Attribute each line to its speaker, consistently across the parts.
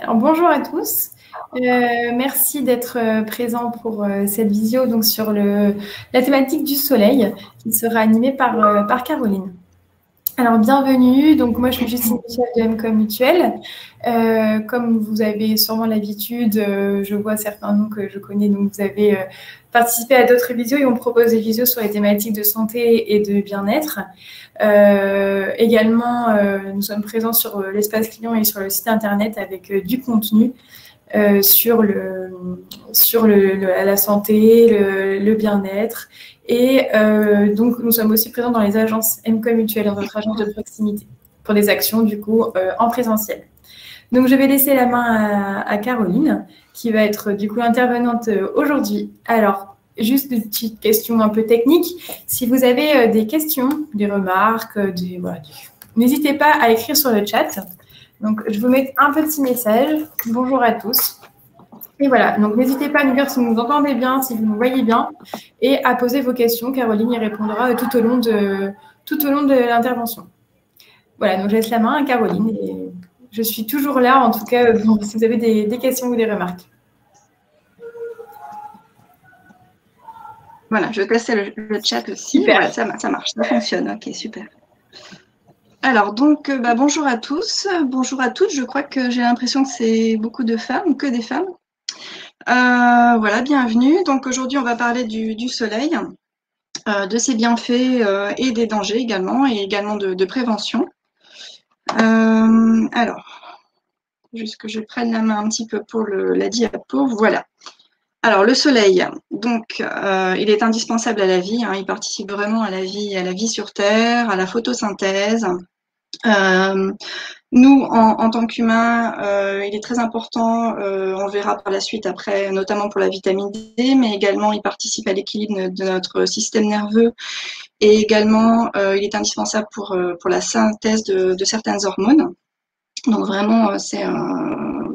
Speaker 1: Alors, bonjour à tous. Merci d'être présents pour cette visio donc, sur la thématique du soleil qui sera animée par Caroline. Alors, bienvenue. Donc, moi, je suis Justine Michel de MCOM Mutuel. Comme vous avez sûrement l'habitude, je vois certains noms que je connais. Donc, vous avez participé à d'autres visios et on propose des visios sur les thématiques de santé et de bien-être. Également, nous sommes présents sur l'espace client et sur le site internet avec du contenu sur la santé, le bien-être. Et donc, nous sommes aussi présents dans les agences MCOM Mutuel, dans notre agence de proximité, pour des actions, du coup, en présentiel. Donc, je vais laisser la main à Caroline, qui va être, du coup, l'intervenante aujourd'hui. Alors, juste une petite question un peu technique. Si vous avez des questions, des remarques, n'hésitez pas à écrire sur le chat. Donc, je vous mets un petit message. Bonjour à tous. Et voilà, donc n'hésitez pas à nous dire si vous nous entendez bien, si vous nous voyez bien, et à poser vos questions. Caroline y répondra tout au long de l'intervention. Voilà, donc je laisse la main à Caroline. Et je suis toujours là, en tout cas, si vous avez des questions ou des remarques.
Speaker 2: Voilà, je vais passer le chat aussi.
Speaker 1: Super.
Speaker 2: Voilà, ça marche, ça fonctionne. Ok, super. Alors, donc, bonjour à tous, bonjour à toutes. Je crois que j'ai l'impression que c'est beaucoup de femmes, que des femmes. Voilà, bienvenue. Donc, aujourd'hui, on va parler du soleil, de ses bienfaits et des dangers également, et également de prévention. Alors, juste que je prenne la main un petit peu pour la diapo. Voilà. Alors, le soleil, donc, il est indispensable à la vie, hein, il participe vraiment à la vie sur Terre, à la photosynthèse. Nous, en tant qu'humains, il est très important, on le verra par la suite après, notamment pour la vitamine D, mais également il participe à l'équilibre de notre système nerveux et également il est indispensable pour la synthèse de certaines hormones. Donc vraiment, c'est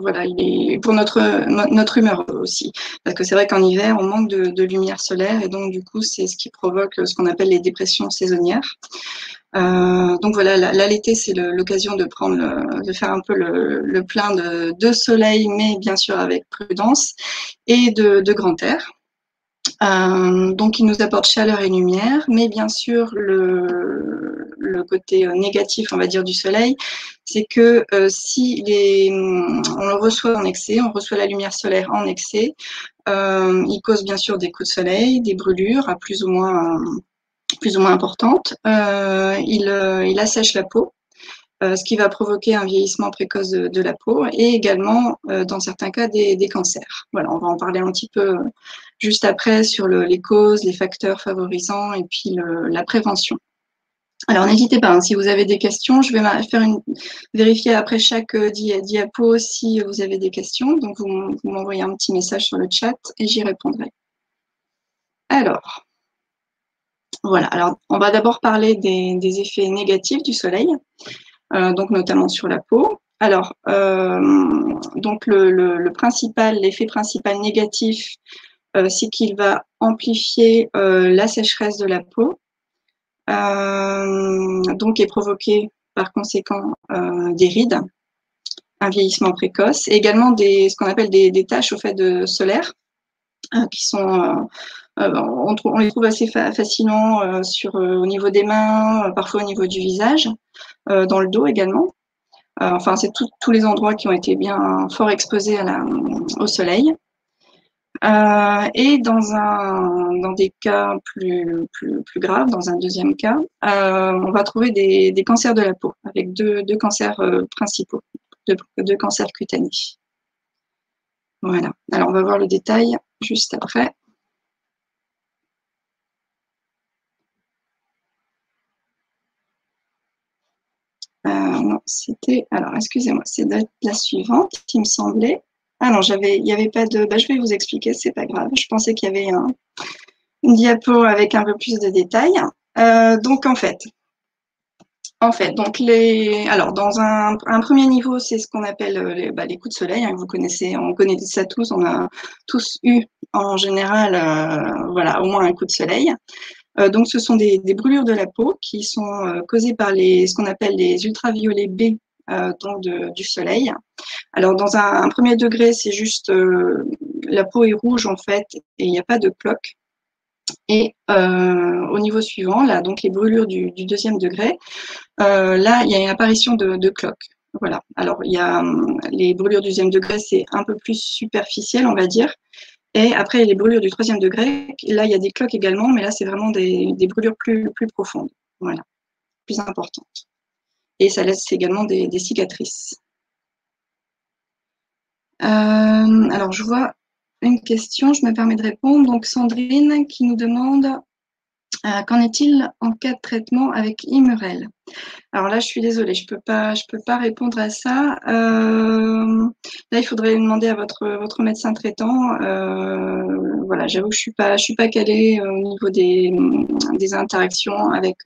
Speaker 2: voilà, il est pour notre humeur aussi, parce que c'est vrai qu'en hiver, on manque de lumière solaire et donc du coup, c'est ce qui provoque ce qu'on appelle les dépressions saisonnières. Donc voilà, là l'été, c'est l'occasion de faire un peu le plein de soleil, mais bien sûr avec prudence et de grand air. Donc, il nous apporte chaleur et lumière, mais bien sûr, le côté négatif, on va dire, du soleil, c'est que si on le reçoit en excès, on reçoit la lumière solaire en excès, il cause bien sûr des coups de soleil, des brûlures à plus ou moins importantes. Il assèche la peau. Ce qui va provoquer un vieillissement précoce de la peau et également, dans certains cas, des cancers. Voilà, on va en parler un petit peu juste après sur les causes, les facteurs favorisants et puis la prévention. Alors, n'hésitez pas, hein, si vous avez des questions, je vais vérifier après chaque diapo si vous avez des questions. Donc, vous m'envoyez un petit message sur le chat et j'y répondrai. Alors, voilà. Alors, on va d'abord parler des effets négatifs du soleil. Donc notamment sur la peau. Alors, donc l'effet principal négatif, c'est qu'il va amplifier la sécheresse de la peau, donc et provoquer par conséquent des rides, un vieillissement précoce, et également ce qu'on appelle des taches au fait solaire, qui sont on les trouve assez facilement au niveau des mains, parfois au niveau du visage, dans le dos également. Enfin, c'est tous les endroits qui ont été bien fort exposés au soleil. Et dans des cas plus graves, dans un deuxième cas, on va trouver des cancers de la peau, avec deux cancers principaux, deux cancers cutanés. Voilà. Alors, on va voir le détail juste après. Non, c'était. Alors, excusez-moi, c'est la suivante qui me semblait. Ah non, il n'y avait pas de. Je vais vous expliquer, c'est pas grave. Je pensais qu'il y avait une diapo avec un peu plus de détails. Donc, en fait, donc alors dans un premier niveau, c'est ce qu'on appelle les coups de soleil. Hein, vous connaissez, on connaît ça tous. On a tous eu en général, voilà, au moins un coup de soleil. Donc, ce sont des brûlures de la peau qui sont causées par ce qu'on appelle les ultraviolets B donc du soleil. Alors, dans un premier degré, c'est juste la peau est rouge en fait et il n'y a pas de cloque. Et au niveau suivant, là, donc les brûlures du deuxième degré, là, il y a une apparition de cloques. Voilà. Alors, il y a les brûlures du deuxième degré, c'est un peu plus superficiel, on va dire. Et après, les brûlures du troisième degré, là, il y a des cloques également, mais là, c'est vraiment des brûlures plus profondes. Voilà, plus importantes. Et ça laisse également des cicatrices. Alors, je vois une question, je me permets de répondre. Donc, Sandrine qui nous demande qu'en est-il en cas de traitement avec Immurel? Alors là, je suis désolée, je peux pas répondre à ça. Là, il faudrait demander à votre médecin traitant. Voilà, j'avoue que je suis pas calée au niveau des interactions avec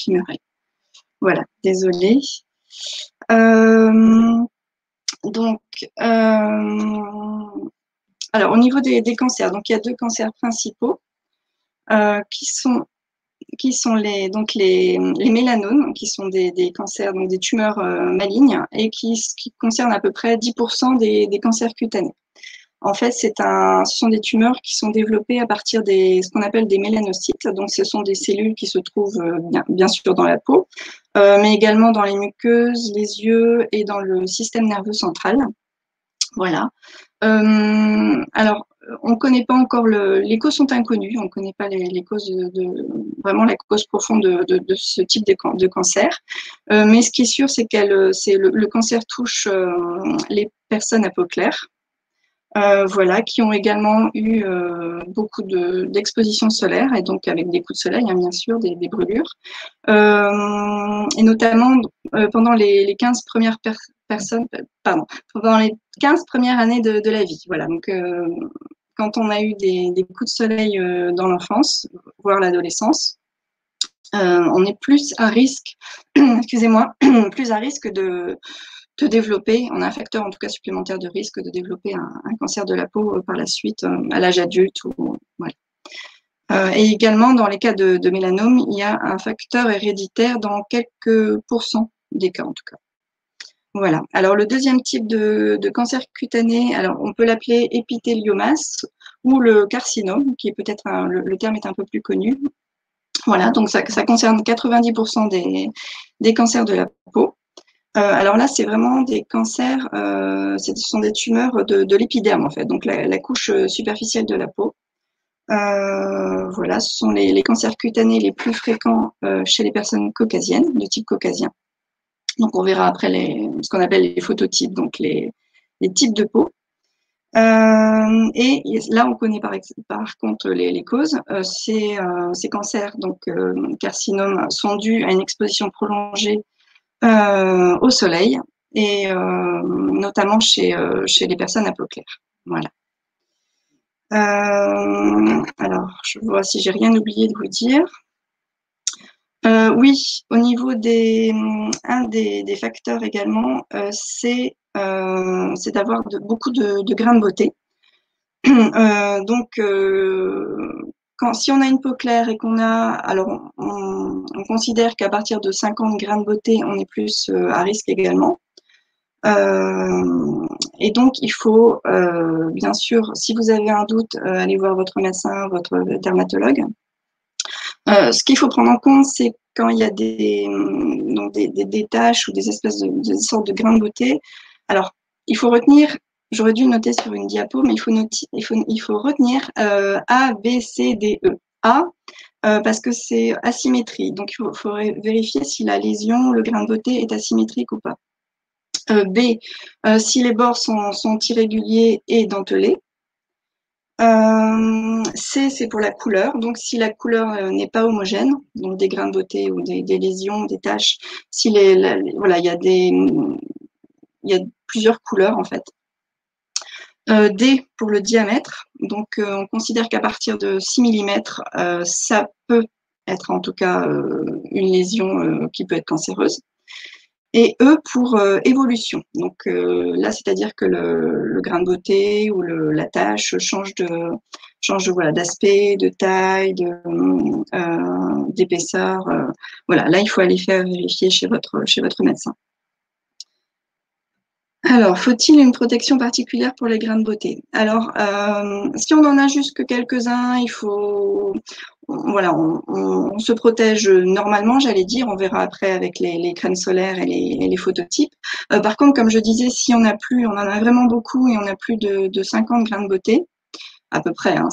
Speaker 2: Immurel. Voilà, désolée. Donc, alors au niveau des cancers, donc il y a deux cancers principaux qui sont les mélanomes, qui sont des cancers, donc des tumeurs malignes, et qui concernent à peu près 10% des cancers cutanés. En fait, ce sont des tumeurs qui sont développées à partir ce qu'on appelle des mélanocytes. Donc, ce sont des cellules qui se trouvent bien sûr dans la peau, mais également dans les muqueuses, les yeux et dans le système nerveux central. Voilà. Alors, on ne connaît pas encore les causes sont inconnues. On ne connaît pas les causes vraiment la cause profonde de ce type de cancer. Mais ce qui est sûr, c'est le cancer touche les personnes à peau claire. Voilà, qui ont également eu beaucoup d'expositions solaires et donc avec des coups de soleil, hein, bien sûr, des brûlures. Et notamment pendant les 15 premières pendant les 15 premières années de la vie. Voilà, donc quand on a eu des coups de soleil dans l'enfance, voire l'adolescence, on est plus à risque, excusez-moi, plus à risque de développer, on a un facteur en tout cas supplémentaire de risque de développer un cancer de la peau par la suite à l'âge adulte. Voilà. Et également, dans les cas de mélanome, il y a un facteur héréditaire dans quelques pourcents des cas en tout cas. Voilà. Alors, le deuxième type de cancer cutané, alors on peut l'appeler épithéliomas ou le carcinome, qui est peut-être le terme est un peu plus connu. Voilà, donc ça concerne 90% des cancers de la peau. Alors là, c'est vraiment des cancers, ce sont des tumeurs de l'épiderme en fait, donc la couche superficielle de la peau. Voilà, ce sont les cancers cutanés les plus fréquents chez les personnes caucasiennes, de type caucasien. Donc on verra après ce qu'on appelle les phototypes, donc les types de peau. Et là, on connaît par contre les causes. Ces cancers, donc carcinomes, sont dus à une exposition prolongée au soleil et notamment chez les personnes à peau claire. Voilà. Alors, je vois si j'ai rien oublié de vous dire. Oui, au niveau un des facteurs également, c'est d'avoir beaucoup de grains de beauté. Donc, si on a une peau claire et alors on considère qu'à partir de 50 grains de beauté, on est plus à risque également. Et donc, il faut, bien sûr, si vous avez un doute, aller voir votre médecin, votre dermatologue. Ce qu'il faut prendre en compte, c'est quand il y a des taches ou des espèces de sortes de grains de beauté. Alors, il faut retenir, j'aurais dû le noter sur une diapo, mais il faut retenir A, B, C, D, E. A, parce que c'est asymétrie. Donc, il faut vérifier si la lésion, le grain de beauté est asymétrique ou pas. B, si les bords sont irréguliers et dentelés. C, c'est pour la couleur. Donc, si la couleur n'est pas homogène, donc des grains de beauté ou des lésions, des taches, voilà, il y a plusieurs couleurs en fait. D, pour le diamètre. Donc, on considère qu'à partir de 6 mm, ça peut être en tout cas une lésion qui peut être cancéreuse. Et E pour évolution. Donc là, c'est-à-dire que le grain de beauté ou la tache change voilà, d'aspect, de taille, d'épaisseur. Voilà, là, il faut aller faire vérifier chez votre médecin. Alors, faut-il une protection particulière pour les grains de beauté? Alors, si on en a juste que quelques-uns, il faut, voilà, on se protège normalement, j'allais dire. On verra après avec les crèmes solaires et les phototypes. Par contre, comme je disais, si on en a vraiment beaucoup et on a plus de 50 grains de beauté, à peu près, hein,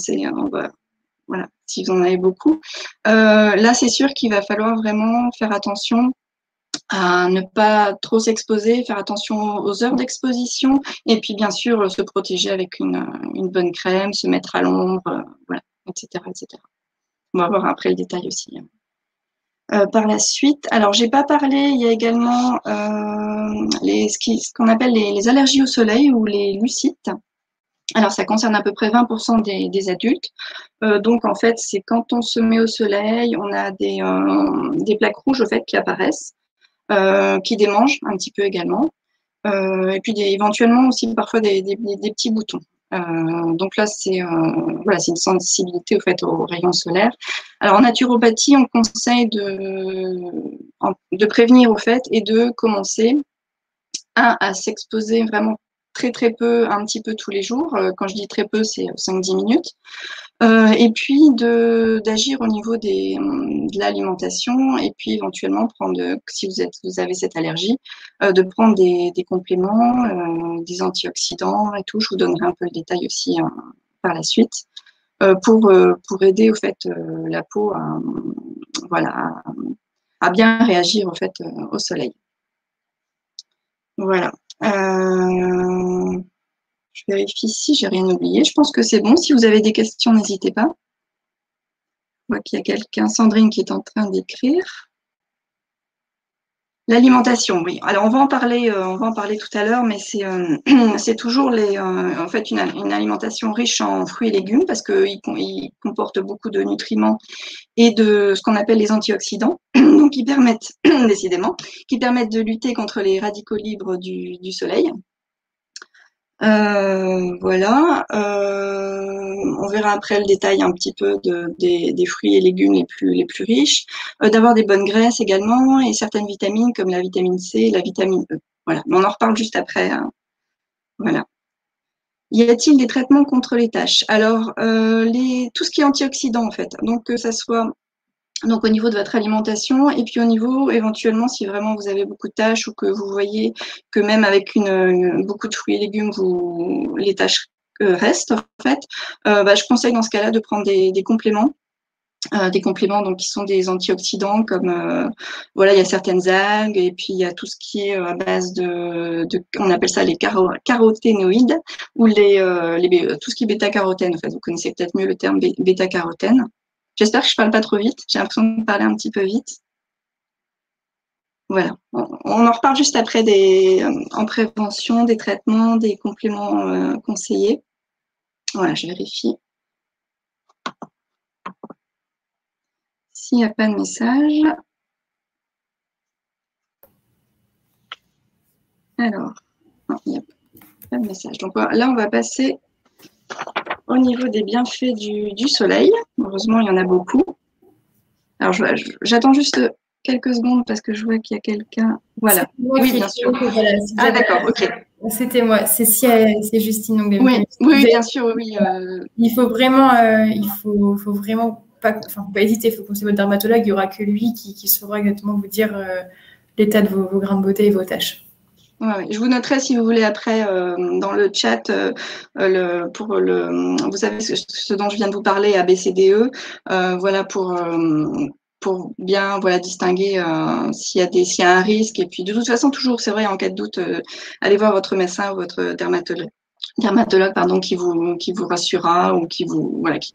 Speaker 2: voilà, si vous en avez beaucoup, là, c'est sûr qu'il va falloir vraiment faire attention à ne pas trop s'exposer, faire attention aux heures d'exposition et puis bien sûr se protéger avec une bonne crème, se mettre à l'ombre, voilà, etc., etc. On va voir après le détail aussi. Par la suite, alors j'ai pas parlé, il y a également ce qu'on appelle les allergies au soleil ou les lucites. Alors ça concerne à peu près 20% des adultes. Donc en fait, c'est quand on se met au soleil, on a des plaques rouges au fait qui apparaissent. Qui démangent un petit peu également. Et puis éventuellement aussi parfois des petits boutons. Donc là, voilà, c'est une sensibilité au fait aux rayons solaires. Alors en naturopathie, on conseille de prévenir au fait et de commencer à s'exposer vraiment très très peu, un petit peu tous les jours. Quand je dis très peu, c'est 5-10 minutes. Et puis d'agir au niveau de l'alimentation et puis éventuellement prendre, si vous avez cette allergie, de prendre des compléments, des antioxydants et tout. Je vous donnerai un peu le détail aussi par la suite pour aider au fait la peau voilà, à bien réagir au fait au soleil. Voilà. Je vérifie si j'ai rien oublié. Je pense que c'est bon. Si vous avez des questions, n'hésitez pas. Je vois qu'il y a quelqu'un, Sandrine, qui est en train d'écrire. L'alimentation, oui. Alors on va en parler tout à l'heure, mais c'est toujours en fait une alimentation riche en fruits et légumes parce qu'il comporte beaucoup de nutriments et de ce qu'on appelle les antioxydants, donc qui permettent décidément, qui permettent de lutter contre les radicaux libres du soleil. Voilà. On verra après le détail un petit peu des fruits et légumes les plus riches, d'avoir des bonnes graisses également et certaines vitamines comme la vitamine C, la vitamine E. Voilà. Mais on en reparle juste après, hein. Voilà. Y a-t-il des traitements contre les taches? Alors, tout ce qui est antioxydant en fait. Donc que ça soit donc au niveau de votre alimentation et puis au niveau éventuellement si vraiment vous avez beaucoup de tâches ou que vous voyez que même avec beaucoup de fruits et légumes les tâches restent en fait, je conseille dans ce cas-là de prendre des compléments. Des compléments donc qui sont des antioxydants comme voilà il y a certaines algues et puis il y a tout ce qui est à base on appelle ça les caroténoïdes ou tout ce qui est bêta-carotène en fait vous connaissez peut-être mieux le terme bêta-carotène. J'espère que je parle pas trop vite. J'ai l'impression de parler un petit peu vite. Voilà. On en reparle juste après en prévention, des traitements, des compléments conseillés. Voilà, je vérifie. S'il n'y a pas de message. Alors, non, il n'y a pas de message. Donc là, on va passer au niveau des bienfaits du soleil. Heureusement, il y en a beaucoup. Alors, j'attends juste quelques secondes parce que je vois qu'il y a quelqu'un. Voilà. Oui, bien sûr.
Speaker 1: Voilà,
Speaker 2: ah, d'accord, ok.
Speaker 1: C'était moi. C'est Justine. Donc,
Speaker 2: oui, bien sûr, oui.
Speaker 1: Il faut vraiment, faut vraiment pas hésiter. Il faut consulter votre dermatologue. Il n'y aura que lui qui saura exactement vous dire l'état de vos grains de beauté et vos tâches.
Speaker 2: Ouais, je vous noterai si vous voulez après dans le chat vous savez ce dont je viens de vous parler ABCDE voilà pour bien voilà distinguer s'il y a un risque et puis de toute façon toujours c'est vrai en cas de doute allez voir votre médecin ou votre dermatologue pardon qui vous rassurera ou qui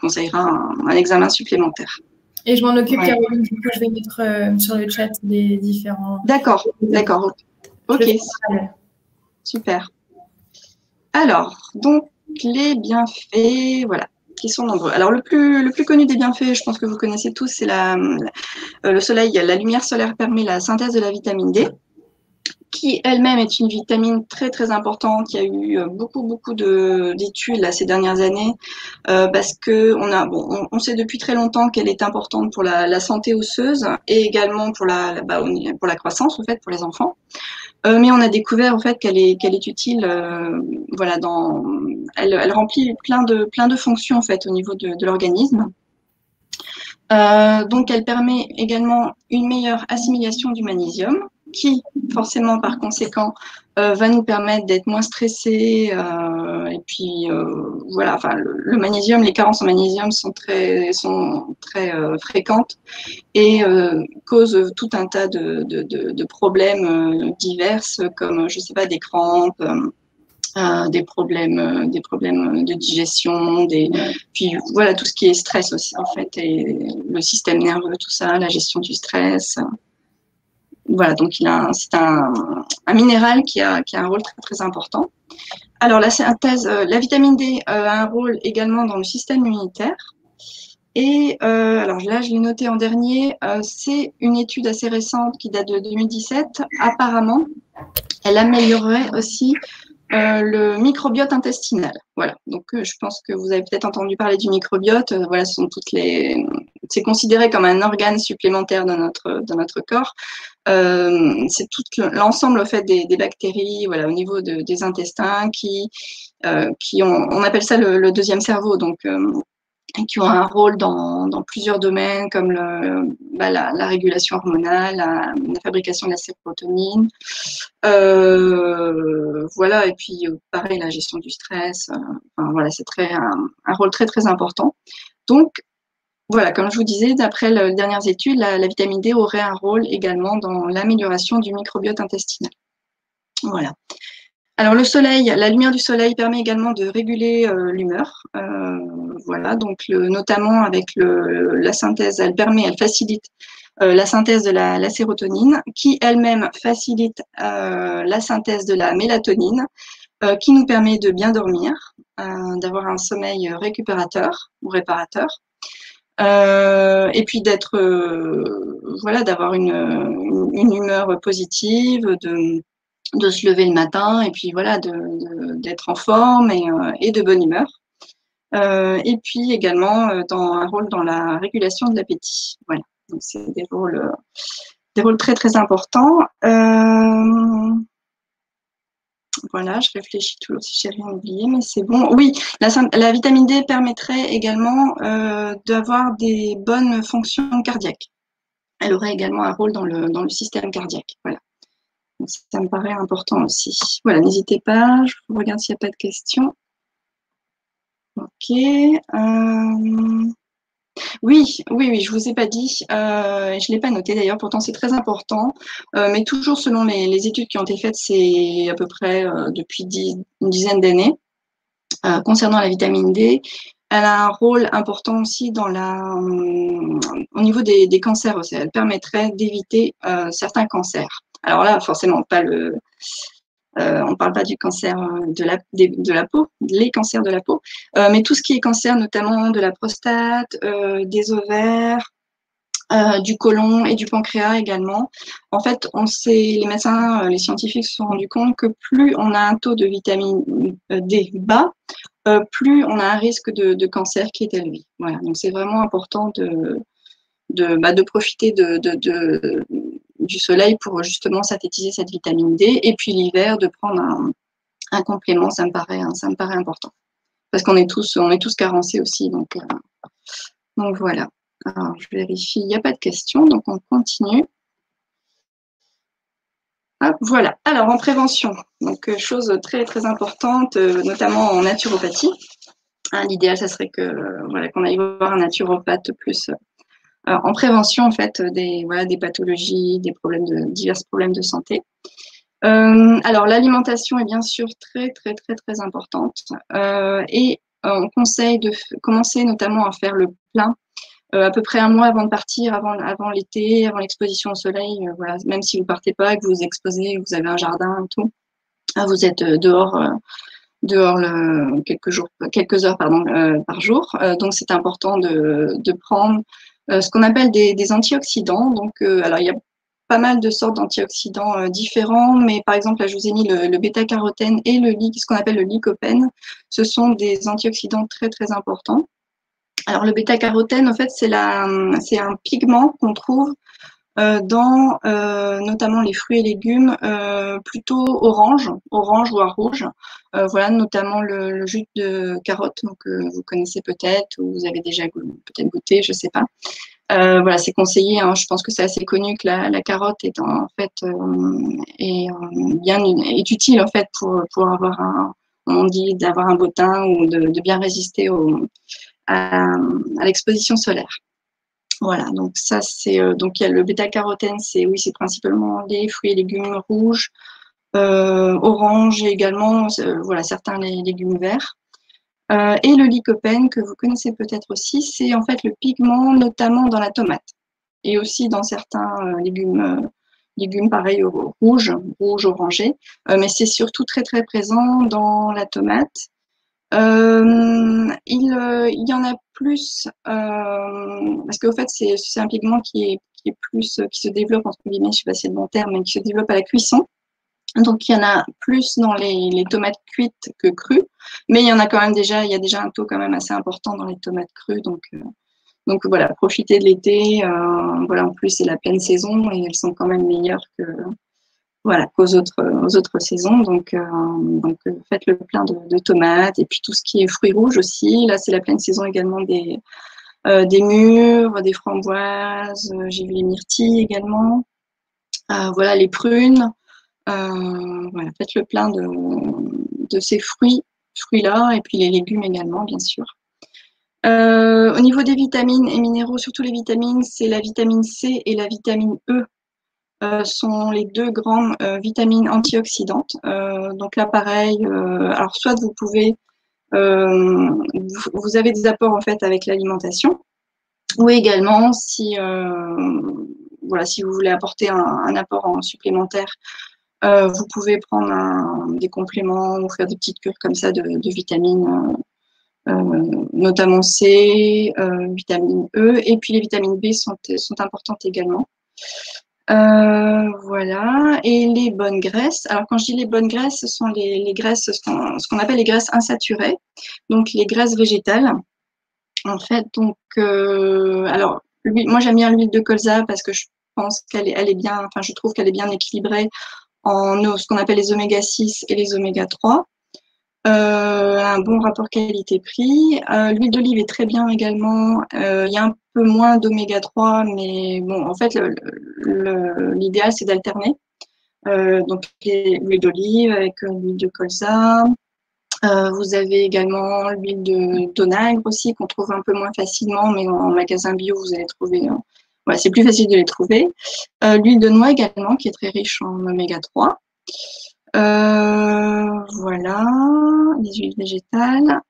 Speaker 2: conseillera un examen supplémentaire.
Speaker 1: Et je m'en occupe Caroline, du coup je vais mettre sur le chat les différents.
Speaker 2: D'accord. Ok, super. Alors, donc les bienfaits, voilà, qui sont nombreux. Alors le plus connu des bienfaits, je pense que vous connaissez tous, c'est le soleil. La lumière solaire permet la synthèse de la vitamine D, qui elle-même est une vitamine très très importante. Il y a eu beaucoup d'études ces dernières années parce que on sait depuis très longtemps qu'elle est importante pour la santé osseuse et également pour la croissance en fait pour les enfants. mais on a découvert en fait qu'elle est utile, voilà, elle remplit plein de fonctions en fait au niveau de l'organisme. Donc elle permet également une meilleure assimilation du magnésium, qui forcément par conséquent va nous permettre d'être moins stressés, et puis voilà, enfin le magnésium, les carences en magnésium sont très fréquentes et causent tout un tas de problèmes divers, comme je sais pas, des crampes, des problèmes de digestion, puis voilà, tout ce qui est stress aussi en fait, et le système nerveux, tout ça, la gestion du stress. Voilà, donc c'est un minéral qui a un rôle très très important. Alors la synthèse, la vitamine D a un rôle également dans le système immunitaire. Et alors là, je l'ai noté en dernier, c'est une étude assez récente qui date de 2017. Apparemment, elle améliorerait aussi le microbiote intestinal. Voilà. Donc, je pense que vous avez peut-être entendu parler du microbiote. Voilà, c'est considéré comme un organe supplémentaire de notre corps. C'est tout l'ensemble au fait des bactéries, voilà, au niveau des intestins qui on appelle ça le deuxième cerveau. Donc, qui ont un rôle dans plusieurs domaines comme la régulation hormonale, la fabrication de la sérotonine, voilà, et puis pareil, la gestion du stress, enfin, voilà, c'est un rôle très très important. Donc voilà, comme je vous disais, d'après les dernières études, la vitamine D aurait un rôle également dans l'amélioration du microbiote intestinal. Voilà. Alors le soleil, la lumière du soleil permet également de réguler l'humeur. Voilà, donc notamment avec la synthèse, elle facilite la synthèse de la sérotonine, qui elle-même facilite la synthèse de la mélatonine, qui nous permet de bien dormir, d'avoir un sommeil récupérateur ou réparateur, et puis voilà, d'avoir une humeur positive, de se lever le matin et puis voilà, d'être en forme et de bonne humeur. Et puis également dans un rôle dans la régulation de l'appétit. Voilà, donc c'est des rôles très très importants. Voilà, je réfléchis toujours si j'ai rien oublié, mais c'est bon. Oui, la vitamine D permettrait également d'avoir des bonnes fonctions cardiaques. Elle aurait également un rôle dans le système cardiaque. Voilà. Donc, ça me paraît important aussi. Voilà, n'hésitez pas, je regarde s'il n'y a pas de questions. Ok. Oui, je vous ai pas dit, je l'ai pas noté d'ailleurs, pourtant c'est très important, mais toujours selon les études qui ont été faites, c'est à peu près depuis une dizaine d'années, concernant la vitamine D. Elle a un rôle important aussi au niveau des cancers aussi. Elle permettrait d'éviter certains cancers. Alors là, forcément, pas on ne parle pas du cancer de la peau, les cancers de la peau, mais tout ce qui est cancer, notamment de la prostate, des ovaires, du côlon et du pancréas également. En fait, les médecins, les scientifiques se sont rendus compte que plus on a un taux de vitamine D bas, plus on a un risque de cancer qui est élevé. Voilà, donc c'est vraiment important de profiter du soleil pour justement synthétiser cette vitamine D, et puis l'hiver de prendre un complément, ça me paraît important, parce qu'on est tous carencés aussi, donc voilà. Alors je vérifie, il n'y a pas de questions, donc on continue. Hop, voilà. Alors en prévention, donc chose très très importante, notamment en naturopathie. Hein, l'idéal, ça serait qu'on aille voir un naturopathe plus en prévention en fait des pathologies, divers problèmes de santé. Alors l'alimentation est bien sûr très très très très importante, et on conseille de commencer notamment à faire le plein à peu près un mois avant de partir, avant l'été, avant l'exposition au soleil. Voilà, même si vous partez pas, que vous vous exposez, que vous avez un jardin et tout, vous êtes dehors quelques heures par jour. Donc c'est important de prendre ce qu'on appelle des antioxydants. Donc alors il y a pas mal de sortes d'antioxydants différents, mais par exemple là je vous ai mis le bêta-carotène et ce qu'on appelle le lycopène. Ce sont des antioxydants très très importants. Alors le bêta-carotène, en fait, c'est un pigment qu'on trouve dans notamment les fruits et légumes plutôt orange ou à rouge. Voilà, notamment le jus de carotte, donc vous connaissez peut-être ou vous avez déjà peut-être goûté, je sais pas. Voilà, c'est conseillé. Hein, je pense que c'est assez connu que la carotte est en fait est utile en fait pour avoir on dit d'avoir un beau teint ou de bien résister à l'exposition solaire. Voilà, donc ça c'est donc il y a le bêta-carotène, c'est principalement les fruits et légumes rouges, orange et également voilà certains légumes verts. Et le lycopène que vous connaissez peut-être aussi, c'est en fait le pigment notamment dans la tomate et aussi dans certains légumes pareils rouges orangés, mais c'est surtout très très présent dans la tomate. Il y en a plus parce qu'au fait c'est un pigment qui est plus qui se développe entre guillemets, je sais pas si c'est le bon terme, mais qui se développe à la cuisson. Donc il y en a plus dans les tomates cuites que crues, mais il y en a quand même déjà, il y a déjà un taux quand même assez important dans les tomates crues, donc voilà, profitez de l'été. Voilà, en plus c'est la pleine saison et elles sont quand même meilleures que voilà qu'aux autres saisons. Donc faites le plein de tomates et puis tout ce qui est fruits rouges aussi. Là c'est la pleine saison également des mûres, des framboises. J'ai vu les myrtilles également. Voilà les prunes. Voilà, faites le plein de ces fruits-là et puis les légumes également bien sûr. Au niveau des vitamines et minéraux, surtout les vitamines, c'est la vitamine C et la vitamine E sont les deux grandes vitamines antioxydantes. Donc là, pareil, alors soit vous pouvez, vous avez des apports en fait avec l'alimentation, ou également si, voilà, si vous voulez apporter un apport en supplémentaire, vous pouvez prendre des compléments ou faire des petites cures comme ça de vitamines. Notamment C, vitamine E, et puis les vitamines B sont importantes également. Voilà, et les bonnes graisses. Alors quand je dis les bonnes graisses, ce sont les graisses, ce qu'on appelle les graisses insaturées, donc les graisses végétales. En fait, donc, alors, moi j'aime bien l'huile de colza parce que je pense qu'elle est bien, enfin je trouve qu'elle est bien équilibrée en ce qu'on appelle les oméga 6 et les oméga 3. Un bon rapport qualité-prix. L'huile d'olive est très bien également. Il y a un peu moins d'oméga 3, mais bon, en fait, l'idéal, c'est d'alterner. Donc, l'huile d'olive avec l'huile de colza. Vous avez également l'huile d'onagre aussi, qu'on trouve un peu moins facilement, mais en magasin bio, vous allez trouver. Voilà, c'est plus facile de les trouver. L'huile de noix également, qui est très riche en oméga 3. Voilà, les huiles végétales.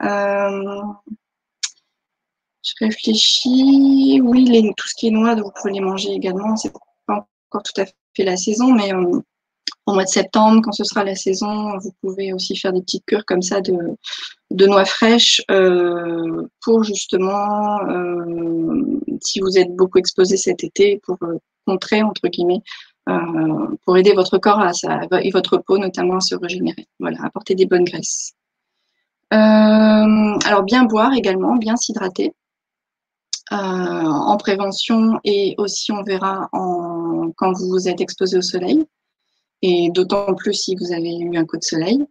Speaker 2: Je réfléchis. Oui, tout ce qui est noix, vous pouvez les manger également. C'est pas encore tout à fait la saison, mais au mois de septembre, quand ce sera la saison, vous pouvez aussi faire des petites cures comme ça de noix fraîches pour justement, si vous êtes beaucoup exposé cet été, pour contrer, entre guillemets, pour aider votre corps et votre peau notamment à se régénérer. Voilà, apporter des bonnes graisses. Alors bien boire également, bien s'hydrater en prévention et aussi on verra quand vous êtes exposé au soleil et d'autant plus si vous avez eu un coup de soleil.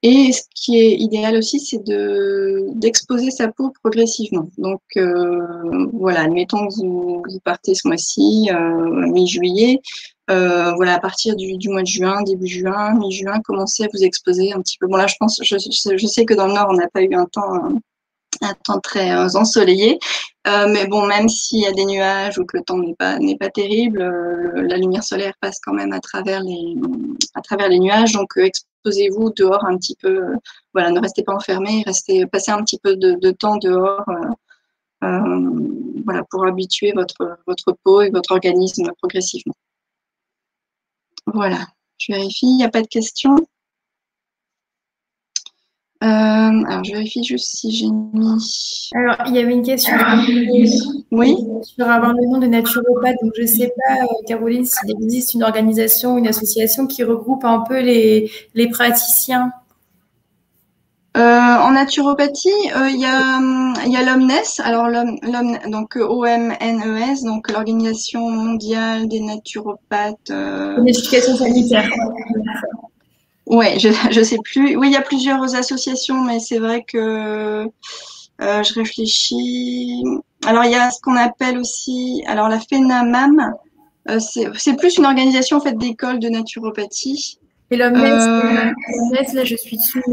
Speaker 2: Et ce qui est idéal aussi, c'est d'exposer sa peau progressivement. Donc voilà, admettons que vous partez ce mois-ci, mi-juillet, voilà, à partir du mois de juin, début juin, mi-juin, commencez à vous exposer un petit peu. Bon là, je sais que dans le Nord, on n'a pas eu un temps très ensoleillé, mais bon, même s'il y a des nuages ou que le temps n'est pas terrible, la lumière solaire passe quand même à travers les nuages, donc exposez-vous dehors un petit peu, voilà, ne restez pas enfermés, passez un petit peu de temps dehors, voilà, pour habituer votre peau et votre organisme progressivement. Voilà, je vérifie, il n'y a pas de questions. Alors, je vérifie juste si j'ai mis.
Speaker 1: Alors, il y avait une question
Speaker 2: oui.
Speaker 1: Sur avoir le nom de naturopathe. Donc, je ne sais pas, Caroline, s'il existe une organisation, une association qui regroupe un peu les praticiens.
Speaker 2: En naturopathie, il y a l'OMNES, alors donc OMNES, donc l'Organisation mondiale des naturopathes.
Speaker 1: Une éducation sanitaire.
Speaker 2: Ouais, je sais plus. Oui, il y a plusieurs associations, mais c'est vrai que je réfléchis. Alors il y a ce qu'on appelle aussi, alors la FENAMAM, c'est plus une organisation en fait d'écoles de naturopathie.
Speaker 1: Et
Speaker 2: Euh,
Speaker 1: l'Omnes, là, je suis dessus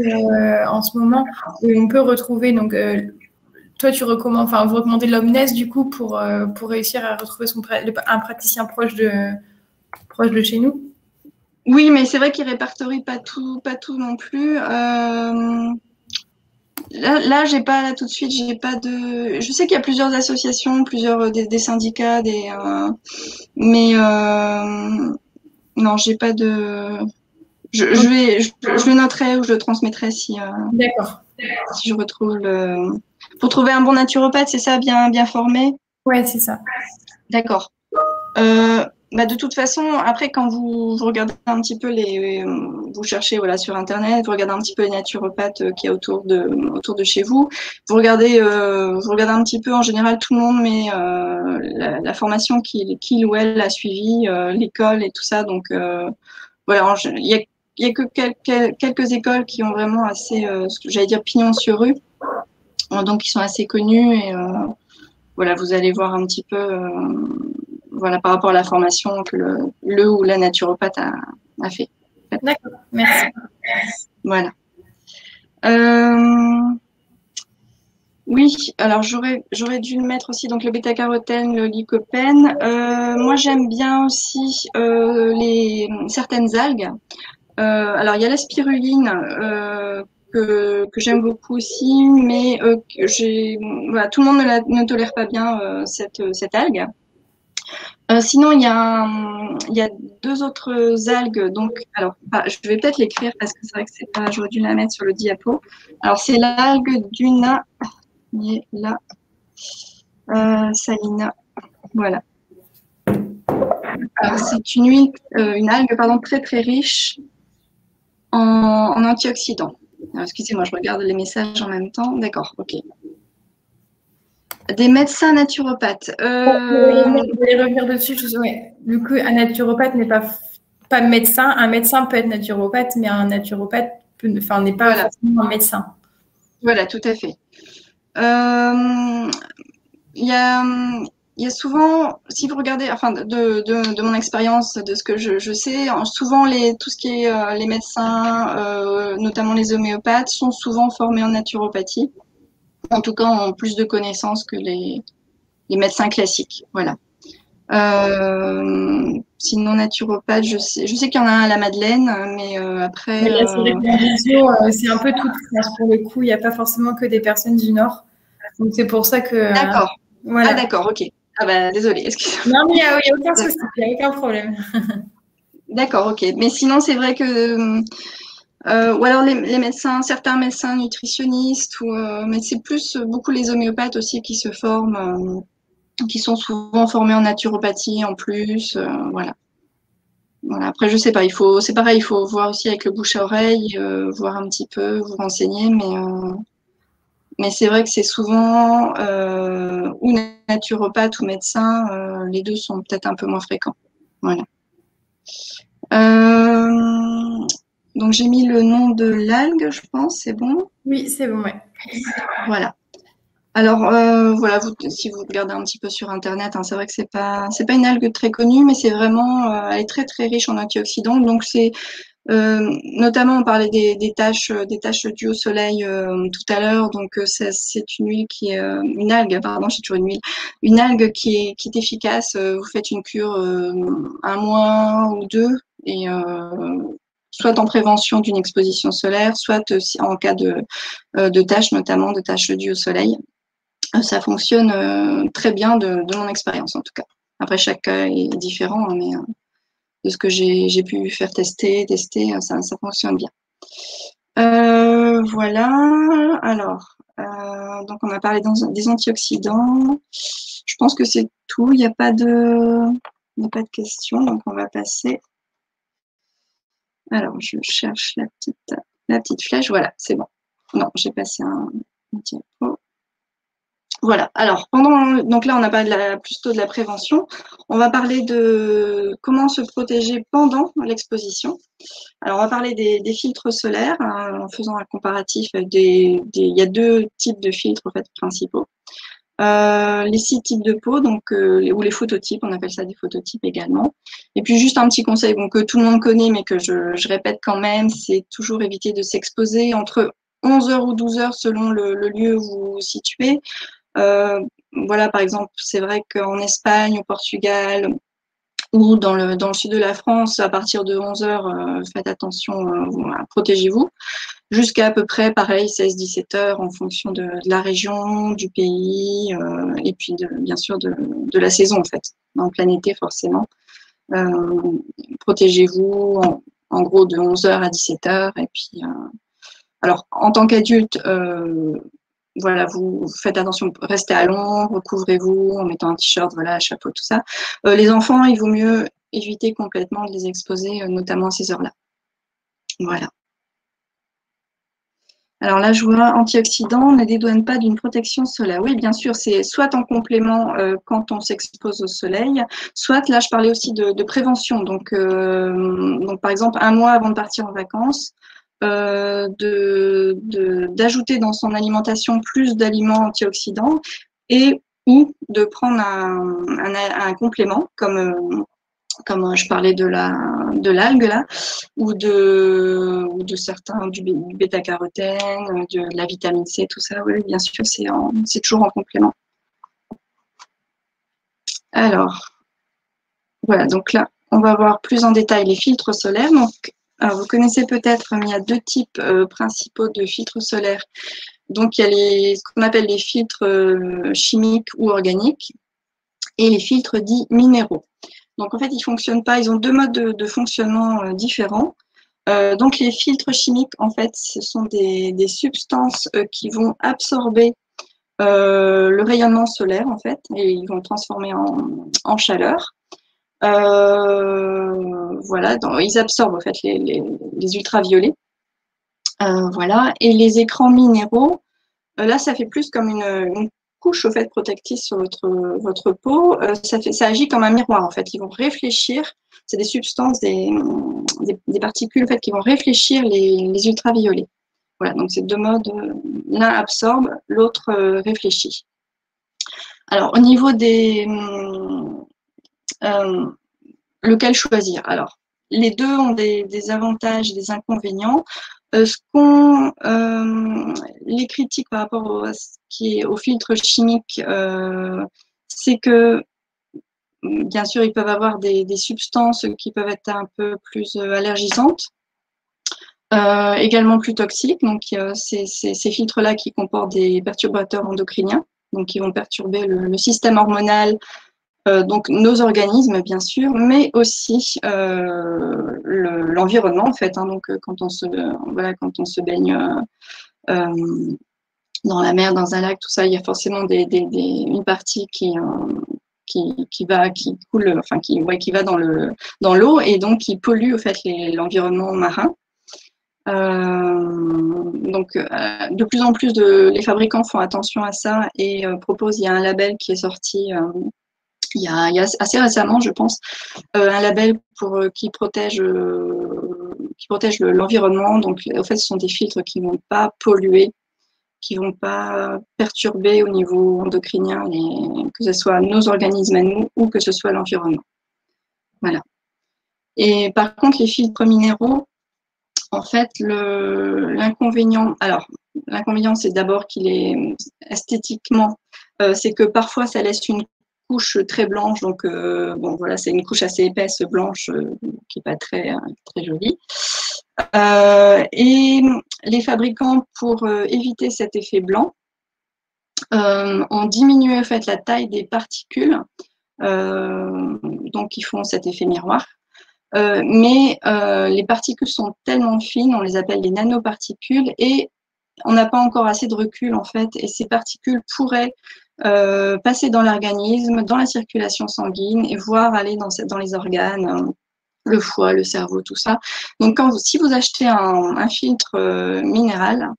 Speaker 1: en ce moment, où on peut retrouver, donc, toi, tu recommandes, enfin, vous recommandez l'Omnes, du coup, pour réussir à retrouver un praticien proche de chez nous.
Speaker 2: oui, mais c'est vrai qu'ils répertorient pas tout non plus. Là, j'ai pas là tout de suite, j'ai pas de. Je sais qu'il y a plusieurs associations, plusieurs des syndicats, mais non, j'ai pas de. Je le noterai ou je le transmettrai
Speaker 1: D'accord.
Speaker 2: si je retrouve le. Pour trouver un bon naturopathe, c'est ça, bien formé.
Speaker 1: Ouais, c'est ça.
Speaker 2: D'accord. Euh, Bah de toute façon, après, quand vous regardez un petit peu vous cherchez voilà sur Internet, vous regardez un petit peu les naturopathes qu'il y a autour de chez vous, vous regardez un petit peu, en général, tout le monde met la formation qu'il ou elle a suivie, l'école et tout ça. Donc, voilà, il y a que quelques écoles qui ont vraiment assez, ce que j'allais dire, pignon sur rue, donc qui sont assez connues et voilà, vous allez voir un petit peu, voilà, par rapport à la formation que le ou la naturopathe a fait.
Speaker 1: D'accord, merci.
Speaker 2: Voilà. Euh, oui, alors j'aurais dû le mettre aussi, donc le bêta-carotène, le lycopène. Moi, j'aime bien aussi certaines algues. Alors, il y a la spiruline que j'aime beaucoup aussi, mais voilà, tout le monde ne tolère pas bien cette algue. Sinon, il y a deux autres algues. Donc, alors, je vais peut-être l'écrire parce que c'est vrai que c'est pas, j'aurais dû la mettre sur le diapo. Alors, c'est l'algue Duna, la salina. Voilà. Alors, c'est une algue, pardon, très très riche en antioxydants. Alors, excusez-moi, je regarde les messages en même temps. D'accord, ok. Des médecins naturopathes.
Speaker 1: Je vais revenir dessus. Ouais. Du coup, un naturopathe n'est pas médecin. Un médecin peut être naturopathe, mais un naturopathe enfin, n'est pas
Speaker 2: Voilà,
Speaker 1: forcément un médecin.
Speaker 2: voilà, tout à fait. Euh, Il y a, il y a souvent, si vous regardez, enfin de mon expérience, de ce que je sais, souvent tout ce qui est les médecins, notamment les homéopathes, sont souvent formés en naturopathie. En tout cas, ont plus de connaissances que les médecins classiques. Voilà. Sinon naturopathe, je sais qu'il y en a un à la Madeleine, mais
Speaker 1: Mais
Speaker 2: après.
Speaker 1: là, c'est vrai que la visio, c'est un peu toute France pour le coup. Il n'y a pas forcément que des personnes du Nord. Donc, c'est pour ça que,
Speaker 2: D'accord. Ah
Speaker 1: voilà.
Speaker 2: d'accord, ok. Ah bah désolée, excusez-moi.
Speaker 1: Non, mais il y a aucun souci, il n'y a aucun problème.
Speaker 2: D'accord, ok. Mais sinon, c'est vrai que ou alors les médecins, certains médecins nutritionnistes, mais c'est plus beaucoup les homéopathes aussi qui se forment, qui sont souvent formés en naturopathie en plus. Voilà. Voilà. Après, je sais pas, c'est pareil, il faut voir aussi avec le bouche à oreille, voir un petit peu, vous renseigner, mais c'est vrai que c'est souvent ou naturopathe ou médecin, les deux sont peut-être un peu moins fréquents. Voilà. Euh, donc j'ai mis le nom de l'algue, je pense, c'est bon.
Speaker 1: Oui, c'est bon, ouais.
Speaker 2: Voilà. Alors voilà, si vous regardez un petit peu sur internet, hein, c'est vrai que c'est pas une algue très connue, mais c'est vraiment elle est très très riche en antioxydants. Donc c'est notamment on parlait des taches dues au soleil tout à l'heure. Donc c'est une huile qui est une algue, pardon, j'ai toujours une huile, une algue qui est efficace. Vous faites une cure un mois ou deux et soit en prévention d'une exposition solaire, soit en cas de taches, notamment de taches dues au soleil. Ça fonctionne très bien de mon expérience en tout cas. Après, chaque cas est différent, hein, mais de ce que j'ai pu faire tester, ça fonctionne bien. Voilà. Alors, donc on a parlé des antioxydants. Je pense que c'est tout. Il n'y a pas de questions, donc on va passer. Alors, je cherche la petite flèche. Voilà, c'est bon. Non, j'ai passé un diapo. Voilà. Alors, donc là, on a parlé plutôt de la prévention. On va parler de comment se protéger pendant l'exposition. Alors, on va parler des filtres solaires en faisant un comparatif. Il y a 2 types de filtres en fait, principaux. Les 6 types de peau, donc, ou les phototypes, on appelle ça des phototypes également. Et puis juste un petit conseil que tout le monde connaît, mais que je répète quand même, c'est toujours éviter de s'exposer entre 11 heures ou 12 heures selon le lieu où vous vous situez. Voilà, par exemple, c'est vrai qu'en Espagne, au Portugal ou dans le sud de la France, à partir de 11 heures, faites attention, protégez-vous. Jusqu'à à peu près, pareil, 16-17 heures en fonction de la région, du pays, et puis bien sûr de la saison en fait. En plein été, forcément. Protégez-vous en gros de 11 heures à 17 heures. Et puis, alors, en tant qu'adulte, voilà, vous faites attention, restez à l'ombre, couvrez-vous en mettant un t-shirt, voilà, un chapeau, tout ça. Les enfants, il vaut mieux éviter complètement de les exposer, notamment à ces heures-là. Voilà. Alors là, je vois antioxydants ne dédouane pas d'une protection solaire. Oui, bien sûr, c'est soit en complément quand on s'expose au soleil, soit là, je parlais aussi de prévention. Donc, par exemple, un mois avant de partir en vacances, d'ajouter dans son alimentation plus d'aliments antioxydants et ou de prendre un complément comme je parlais de l'algue là, ou de certains, du bêta-carotène, de la vitamine C, tout ça, oui, bien sûr, c'est toujours en complément. Alors, voilà, donc là, on va voir plus en détail les filtres solaires. Donc, vous connaissez peut-être, mais il y a 2 types principaux de filtres solaires. Donc, il y a ce qu'on appelle les filtres chimiques ou organiques et les filtres dits minéraux. Donc, en fait, ils ne fonctionnent pas. Ils ont 2 modes de fonctionnement différents. Donc, les filtres chimiques, en fait, ce sont des substances qui vont absorber le rayonnement solaire, en fait, et ils vont le transformer en chaleur. Voilà, ils absorbent, en fait, les ultraviolets. Voilà, et les écrans minéraux, là, ça fait plus comme une couche au fait protectrice sur votre peau. Ça agit comme un miroir en fait. Ils vont réfléchir. C'est des substances, des particules en fait qui vont réfléchir les ultraviolets. Voilà. Donc c'est 2 modes. L'un absorbe, l'autre réfléchit. Alors au niveau lequel choisir? Alors les 2 ont des avantages et des inconvénients. Les critiques par rapport à ce qui est au filtre chimique, c'est que bien sûr ils peuvent avoir des substances qui peuvent être un peu plus allergisantes, également plus toxiques. Donc ces filtres-là qui comportent des perturbateurs endocriniens, donc qui vont perturber le système hormonal. Donc nos organismes bien sûr, mais aussi l'environnement en fait. Hein, donc quand on se baigne dans la mer, dans un lac, tout ça, il y a forcément une partie qui coule, enfin qui va dans l'eau et donc qui pollue en fait l'environnement marin. Donc de plus en plus les fabricants font attention à ça et proposent. Il y a un label qui est sorti. Il y a assez récemment, je pense, un label qui protège l'environnement. Donc, en fait, ce sont des filtres qui ne vont pas polluer, qui ne vont pas perturber au niveau endocrinien, que ce soit nos organismes à nous ou que ce soit l'environnement. Voilà. Et par contre, les filtres minéraux, en fait, l'inconvénient, c'est d'abord qu'il est esthétiquement, c'est que parfois, ça laisse une couche très blanche, donc bon voilà, c'est une couche assez épaisse blanche qui n'est pas très jolie. Et les fabricants, pour éviter cet effet blanc, ont diminué en fait la taille des particules, donc ils font cet effet miroir. Mais les particules sont tellement fines, on les appelle des nanoparticules, et on n'a pas encore assez de recul en fait, et ces particules pourraient passer dans l'organisme, dans la circulation sanguine, et voire aller dans les organes, le foie, le cerveau, tout ça. Donc si vous achetez un filtre minéral,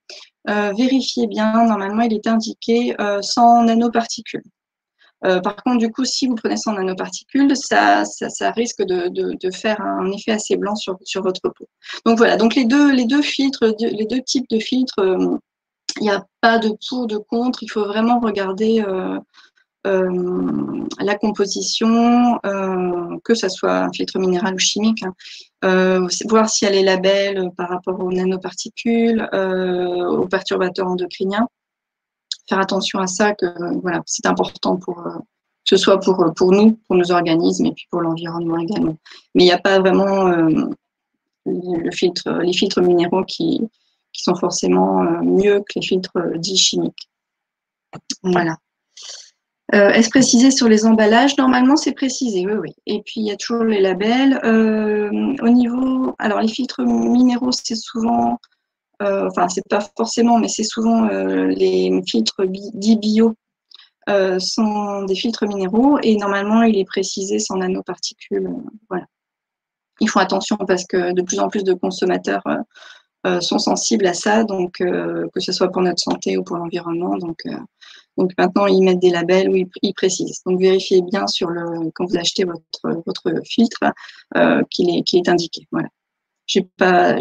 Speaker 2: vérifiez bien, normalement il est indiqué sans nanoparticules. Par contre, du coup, si vous prenez sans nanoparticules, ça risque de faire un effet assez blanc sur votre peau. Donc voilà, donc les deux filtres, les deux types de filtres, il n'y a pas de pour, de contre, il faut vraiment regarder la composition, que ce soit un filtre minéral ou chimique, hein, voir si elle est label par rapport aux nanoparticules, aux perturbateurs endocriniens. Faire attention à ça, que voilà, c'est important que ce soit pour nous, pour nos organismes et puis pour l'environnement également. Mais il n'y a pas vraiment les filtres minéraux qui sont forcément mieux que les filtres dits chimiques. Voilà. Est-ce précisé sur les emballages? Normalement, c'est précisé, oui, oui. Et puis, il y a toujours les labels. Au niveau, alors les filtres minéraux, c'est souvent, enfin, c'est pas forcément, mais c'est souvent les filtres dits bio sont des filtres minéraux et normalement, il est précisé sans nanoparticules. Voilà. Ils font attention parce que de plus en plus de consommateurs sont sensibles à ça, donc que ce soit pour notre santé ou pour l'environnement. Donc maintenant, ils mettent des labels où ils précisent. Donc vérifiez bien quand vous achetez votre filtre qu'il est indiqué. Voilà. J'ai pas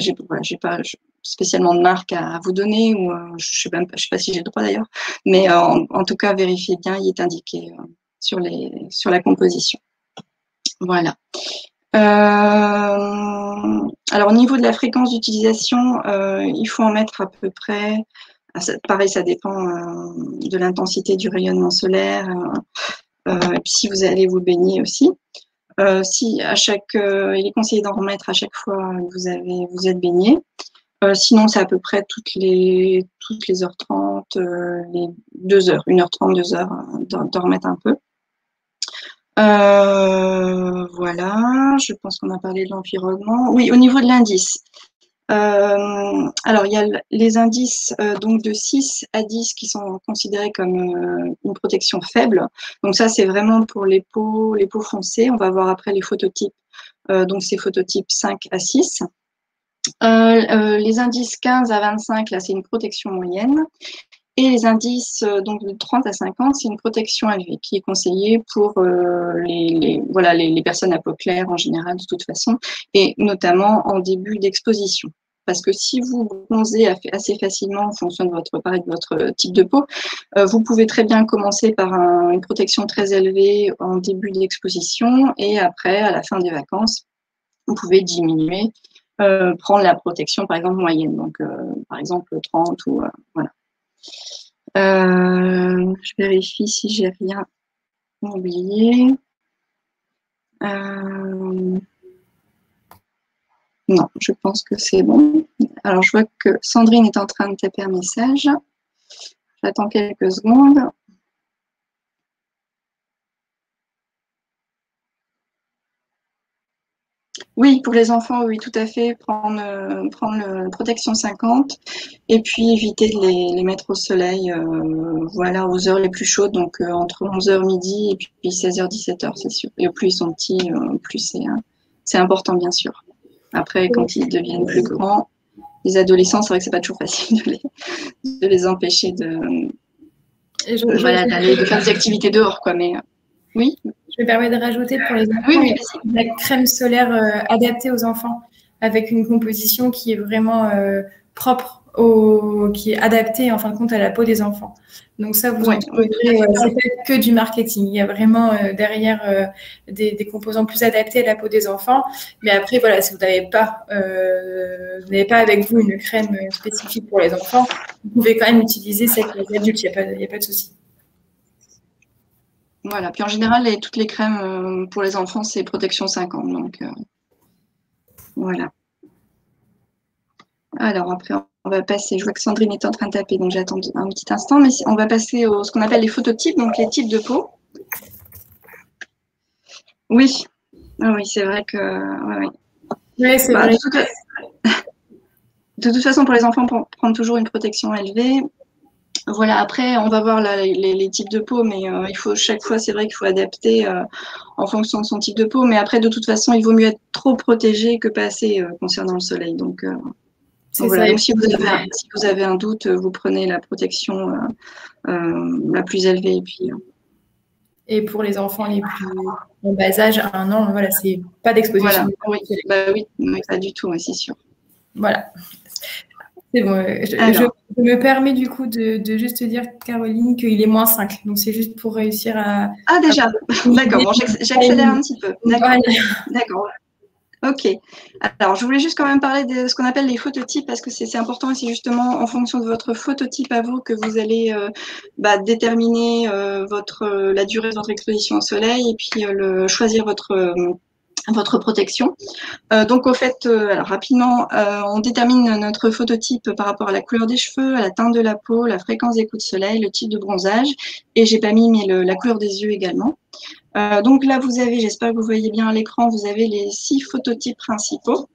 Speaker 2: spécialement de marque à vous donner, ou je sais pas si j'ai le droit d'ailleurs, mais en tout cas, vérifiez bien, il est indiqué sur la composition. Voilà. Alors au niveau de la fréquence d'utilisation, il faut en mettre à peu près, pareil, ça dépend de l'intensité du rayonnement solaire, et puis si vous allez vous baigner aussi. Si il est conseillé d'en remettre à chaque fois que vous êtes baigné. Sinon, c'est à peu près toutes les heures 30, les 2 heures, 1h30, 2 heures, d'en remettre un peu. Voilà, je pense qu'on a parlé de l'environnement. Oui, au niveau de l'indice. Alors, il y a les indices donc de 6 à 10 qui sont considérés comme une protection faible. Donc ça, c'est vraiment pour les peaux foncées. On va voir après les phototypes. Donc, c'est phototypes 5 à 6. Les indices 15 à 25, là, c'est une protection moyenne. Et les indices donc de 30 à 50, c'est une protection élevée qui est conseillée pour les personnes à peau claire en général de toute façon, et notamment en début d'exposition. Parce que si vous bronzez assez facilement en fonction de votre type de peau, vous pouvez très bien commencer par une protection très élevée en début d'exposition, et après, à la fin des vacances, vous pouvez diminuer, prendre la protection par exemple moyenne, donc par exemple 30 ou voilà. Je vérifie si j'ai rien oublié. Non, je pense que c'est bon. Alors, je vois que Sandrine est en train de taper un message. J'attends quelques secondes. Oui, pour les enfants, oui, tout à fait. Prendre la protection 50 et puis éviter de les mettre au soleil voilà, aux heures les plus chaudes, donc entre 11h midi et puis 16h, 17h, c'est sûr. Et plus ils sont petits, plus c'est important, bien sûr. Après, quand ils deviennent plus grands, les adolescents, c'est vrai que c'est pas toujours facile de les empêcher de faire des activités dehors, quoi. Mais oui.
Speaker 1: Je me permets de rajouter pour les enfants la crème solaire adaptée aux enfants, avec une composition qui est vraiment propre, qui est adaptée en fin de compte à la peau des enfants. Donc ça, vous en trouverez, c'est pas que du marketing. Il y a vraiment derrière des composants plus adaptés à la peau des enfants. Mais après, voilà, si vous n'avez pas avec vous une crème spécifique pour les enfants, vous pouvez quand même utiliser celle pour les adultes. Il n'y a pas de souci.
Speaker 2: Voilà, puis en général, toutes les crèmes pour les enfants, c'est protection 50. Donc, voilà. Alors, après, on va passer. Je vois que Sandrine est en train de taper, donc j'attends un petit instant. Mais on va passer à ce qu'on appelle les phototypes, donc les types de peau. Oui, oui, c'est vrai que.
Speaker 1: Oui, c'est vrai.
Speaker 2: De toute façon, pour les enfants, prendre toujours une protection élevée. Voilà, après, on va voir là, les types de peau, mais chaque fois, c'est vrai qu'il faut adapter en fonction de son type de peau. Mais après, de toute façon, il vaut mieux être trop protégé que pas assez concernant le soleil. Donc,
Speaker 1: C'est
Speaker 2: voilà,
Speaker 1: ça.
Speaker 2: donc si vous avez un doute, vous prenez la protection la plus élevée. Et puis,
Speaker 1: Et pour les enfants les plus en bas âge, à 1 an, voilà, c'est pas d'exposition.
Speaker 2: voilà, oui, pas du tout, c'est sûr.
Speaker 1: Voilà. C'est bon. Je me permets du coup de juste te dire, Caroline, qu'il est -5. Donc c'est juste pour réussir à.
Speaker 2: Ah déjà, d'accord. Bon, j'accélère un petit peu. D'accord.
Speaker 1: Voilà.
Speaker 2: D'accord. Ok. Alors, je voulais juste quand même parler de ce qu'on appelle les phototypes parce que c'est important et c'est justement en fonction de votre phototype à vous que vous allez déterminer la durée de votre exposition au soleil et puis choisir votre protection. Donc au fait, alors rapidement, on détermine notre phototype par rapport à la couleur des cheveux, à la teinte de la peau, la fréquence des coups de soleil, le type de bronzage, et j'ai pas mis mais la couleur des yeux également. Donc là, vous avez, j'espère que vous voyez bien à l'écran, vous avez les 6 phototypes principaux.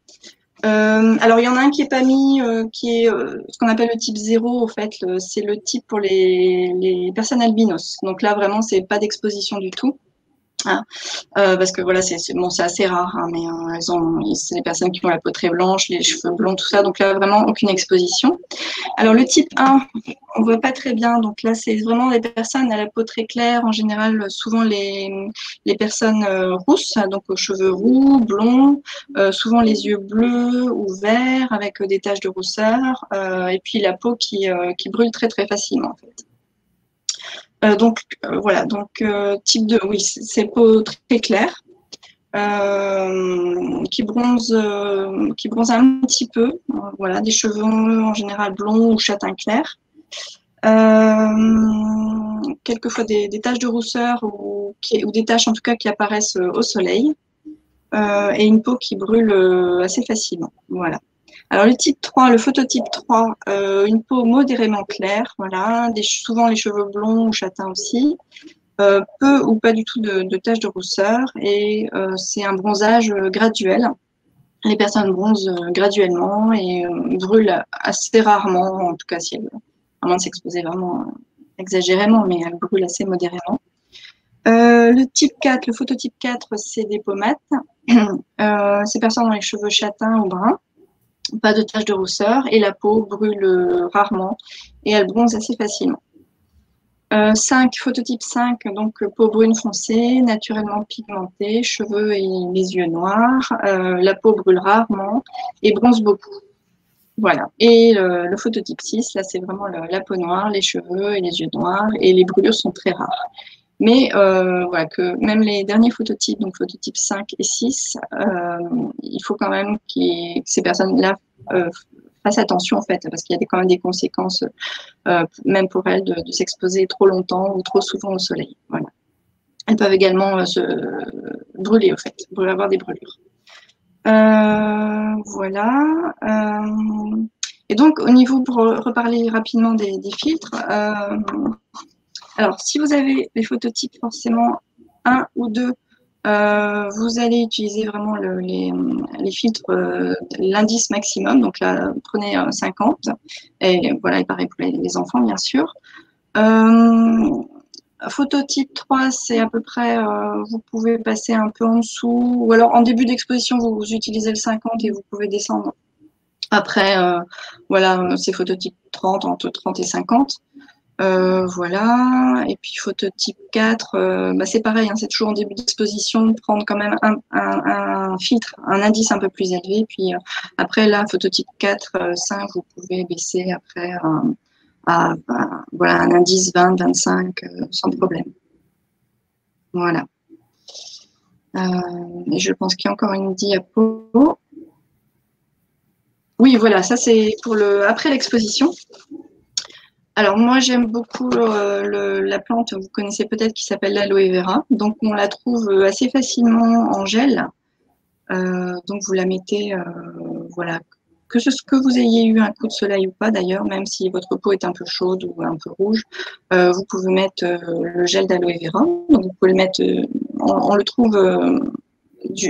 Speaker 2: Alors, il y en a un qui est pas mis, qui est ce qu'on appelle le type 0, au fait, c'est le type pour les personnes albinos. Donc là, vraiment, c'est pas d'exposition du tout. Hein. Parce que voilà, c'est assez rare, hein, mais c'est les personnes qui ont la peau très blanche, les cheveux blonds, tout ça. Donc là, vraiment, aucune exposition. Alors, le type 1, on voit pas très bien. Donc là, c'est vraiment les personnes à la peau très claire. En général, souvent les personnes rousses, donc aux cheveux roux, blonds, souvent les yeux bleus ou verts avec des taches de rousseur, et puis la peau qui brûle très très facilement en fait. Donc voilà, donc type 2, oui, c'est peau très claire. Qui bronze un petit peu, voilà, des cheveux en général blonds ou châtain clair. Quelquefois des taches de rousseur ou des taches en tout cas qui apparaissent au soleil, et une peau qui brûle assez facilement. Voilà. Alors le type 3, le phototype 3, une peau modérément claire, voilà, souvent les cheveux blonds ou châtains aussi, peu ou pas du tout de taches de rousseur, et c'est un bronzage graduel. Les personnes bronzent graduellement et brûlent assez rarement, en tout cas si elles, à moins de s'exposer vraiment exagérément, mais elles brûlent assez modérément. Le type 4, le phototype 4, c'est des pommettes. Ces personnes ont les cheveux châtains ou bruns, pas de taches de rousseur, et la peau brûle rarement et elle bronze assez facilement. 5, phototype 5, donc peau brune foncée, naturellement pigmentée, cheveux et les yeux noirs, la peau brûle rarement et bronze beaucoup. Voilà. Et le phototype 6, là c'est vraiment la peau noire, les cheveux et les yeux noirs, et les brûlures sont très rares. Mais voilà, que même les derniers phototypes, donc phototype 5 et 6, il faut quand même que ces personnes-là fassent attention en fait, parce qu'il y a quand même des conséquences, même pour elles, de s'exposer trop longtemps ou trop souvent au soleil. Voilà. Elles peuvent également se brûler au fait, avoir des brûlures. Voilà. Et donc au niveau, pour reparler rapidement des filtres, alors, si vous avez les phototypes forcément 1 ou 2, vous allez utiliser vraiment les filtres, l'indice maximum. Donc là, prenez 50. Et voilà, et pareil pour les enfants, bien sûr. Phototype 3, c'est à peu près, vous pouvez passer un peu en dessous. Ou alors, en début d'exposition, vous utilisez le 50 et vous pouvez descendre. Après, voilà, c'est phototype 30, entre 30 et 50. Voilà, et puis phototype 4, c'est pareil, hein, c'est toujours en début d'exposition, prendre quand même un filtre, un indice un peu plus élevé, puis après là, phototype 4, 5, vous pouvez baisser après voilà, un indice 20, 25, sans problème. Voilà. Et je pense qu'il y a encore une diapo. Oui, voilà, ça c'est pour après l'exposition. Alors moi j'aime beaucoup la plante, vous connaissez peut-être, qui s'appelle l'aloe vera. Donc on la trouve assez facilement en gel. Donc vous la mettez, voilà, que vous ayez eu un coup de soleil ou pas d'ailleurs, même si votre peau est un peu chaude ou un peu rouge, vous pouvez mettre le gel d'aloe vera. Donc vous pouvez le mettre, on le trouve,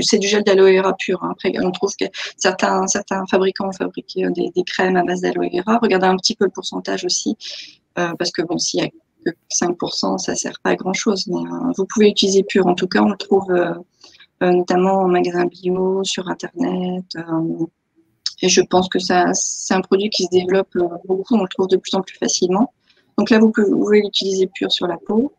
Speaker 2: c'est du gel d'aloe vera pur. Hein. Après, on trouve que certains fabricants ont fabriqué des crèmes à base d'aloe vera. Regardez un petit peu le pourcentage aussi, parce que bon, s'il y a que 5%, ça sert pas à grand chose. Mais vous pouvez utiliser pur. En tout cas, on le trouve notamment en magasin bio, sur Internet. Et je pense que c'est un produit qui se développe beaucoup, on le trouve de plus en plus facilement. Donc là, vous pouvez l'utiliser pur sur la peau.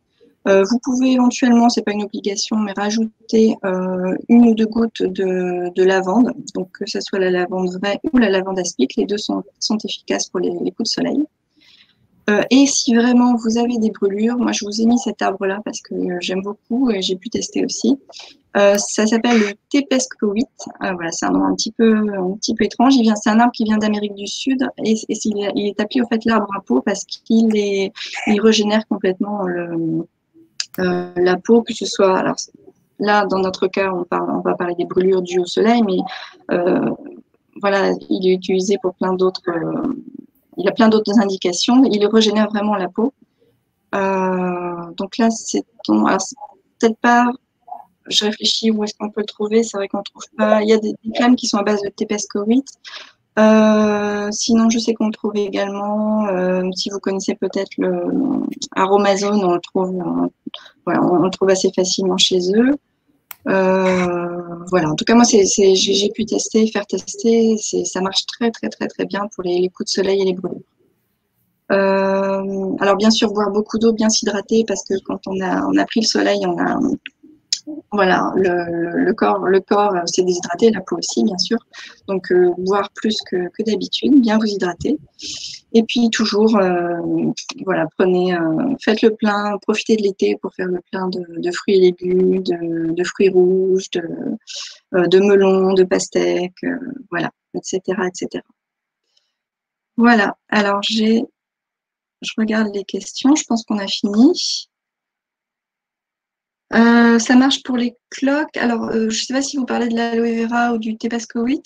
Speaker 2: Vous pouvez éventuellement, c'est pas une obligation, mais rajouter 1 ou 2 gouttes de lavande, donc que ce soit la lavande vraie ou la lavande aspic, les deux sont efficaces pour les coups de soleil. Et si vraiment vous avez des brûlures, moi je vous ai mis cet arbre-là parce que j'aime beaucoup et j'ai pu tester aussi. Ça s'appelle le Tepescoïde. Voilà, c'est un nom un petit peu étrange. C'est un arbre qui vient d'Amérique du Sud et il est appelé au fait l'arbre à peau parce qu'il régénère complètement la peau, que ce soit. Alors là, dans notre cas, on va parler des brûlures dues au soleil, mais voilà, il est utilisé pour plein d'autres. Il a plein d'autres indications. Il régénère vraiment la peau. Donc là, c'est peut-être pas. Je réfléchis où est-ce qu'on peut le trouver. C'est vrai qu'on ne trouve pas. Il y a des crèmes qui sont à base de Tepescoïde. Sinon, je sais qu'on le trouve également. Si vous connaissez peut-être le Aromazone, on le trouve. Voilà, on le trouve assez facilement chez eux. Voilà. En tout cas, moi, j'ai pu faire tester. Ça marche très, très, très, très bien pour les coups de soleil et les brûlures. Alors, bien sûr, boire beaucoup d'eau, bien s'hydrater, parce que quand on a pris le soleil, voilà, le corps s'est déshydraté, la peau aussi, bien sûr. Donc, boire plus que d'habitude, bien vous hydrater. Et puis, toujours, voilà, faites le plein, profitez de l'été pour faire le plein de fruits et légumes, de fruits rouges, de melons, de pastèques, voilà, etc., etc. Voilà, alors je regarde les questions, je pense qu'on a fini. Ça marche pour les cloques. Alors, je ne sais pas si vous parlez de l'aloe vera ou du Tepescoïde.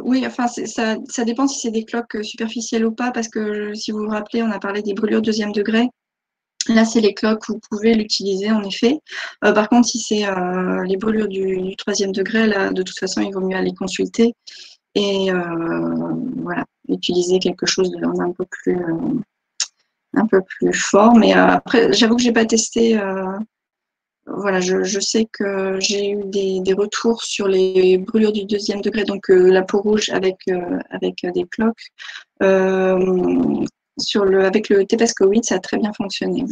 Speaker 2: Oui, enfin, ça dépend si c'est des cloques superficielles ou pas, parce que si vous vous rappelez, on a parlé des brûlures 2e degré. Là, c'est les cloques, vous pouvez l'utiliser en effet. Par contre, si c'est les brûlures du 3e degré, là, de toute façon, il vaut mieux aller consulter et voilà, utiliser quelque chose de un peu plus fort. Mais après, j'avoue que j'ai pas testé. Voilà, je sais que j'ai eu des retours sur les brûlures du 2e degré, donc la peau rouge avec des cloques. Avec le Tepescoïde, ça a très bien fonctionné.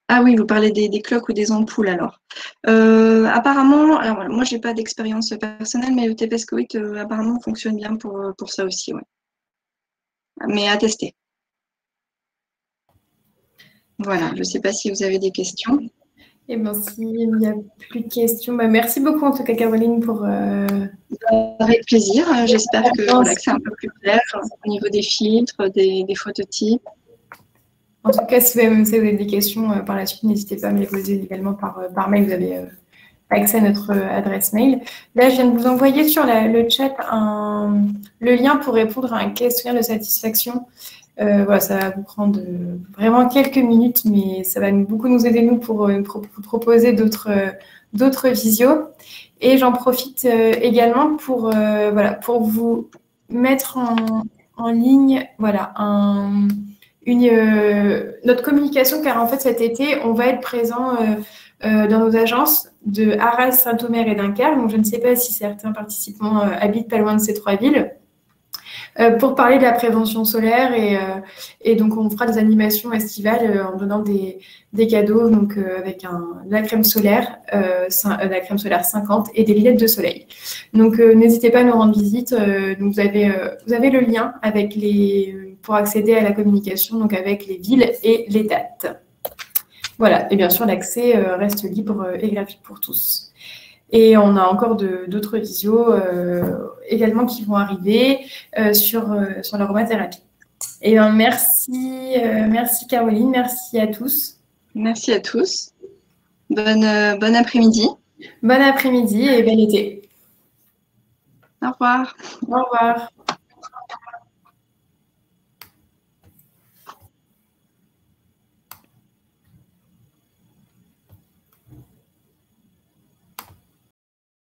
Speaker 2: Ah oui, vous parlez des cloques ou des ampoules alors. Apparemment, alors voilà, moi j'ai pas d'expérience personnelle, mais le Tepescoïde apparemment fonctionne bien pour ça aussi, ouais. Mais à tester. Voilà, je ne sais pas si vous avez des questions.
Speaker 1: Eh bien, s'il n'y a plus de questions, merci beaucoup en tout cas Caroline pour…
Speaker 2: Avec plaisir, j'espère que c'est un peu plus clair au niveau des filtres, des phototypes.
Speaker 1: En tout cas, si vous avez des questions par la suite, n'hésitez pas à me les poser également par mail, vous avez accès à notre adresse mail. Là, je viens de vous envoyer sur le chat le lien pour répondre à un questionnaire de satisfaction. Voilà, ça va vous prendre vraiment quelques minutes, mais ça va beaucoup nous aider, nous, pour vous proposer d'autres visios. Et j'en profite également pour vous mettre en ligne notre communication, car en fait, cet été, on va être présent dans nos agences de Arras, Saint-Omer et Dunkerque. Donc, je ne sais pas si certains participants habitent pas loin de ces 3 villes. Pour parler de la prévention solaire et donc on fera des animations estivales en donnant des cadeaux donc avec de la crème solaire 50 et des lunettes de soleil. Donc n'hésitez pas à nous rendre visite. Donc vous avez le lien pour accéder à la communication donc avec les villes et les dates. Voilà, et bien sûr l'accès reste libre et gratuit pour tous. Et on a encore d'autres visios également qui vont arriver sur l'aromathérapie. Et merci Caroline, merci à tous.
Speaker 2: Merci à tous. Bon après-midi.
Speaker 1: Bon après-midi et bel été.
Speaker 2: Au revoir.
Speaker 1: Au revoir.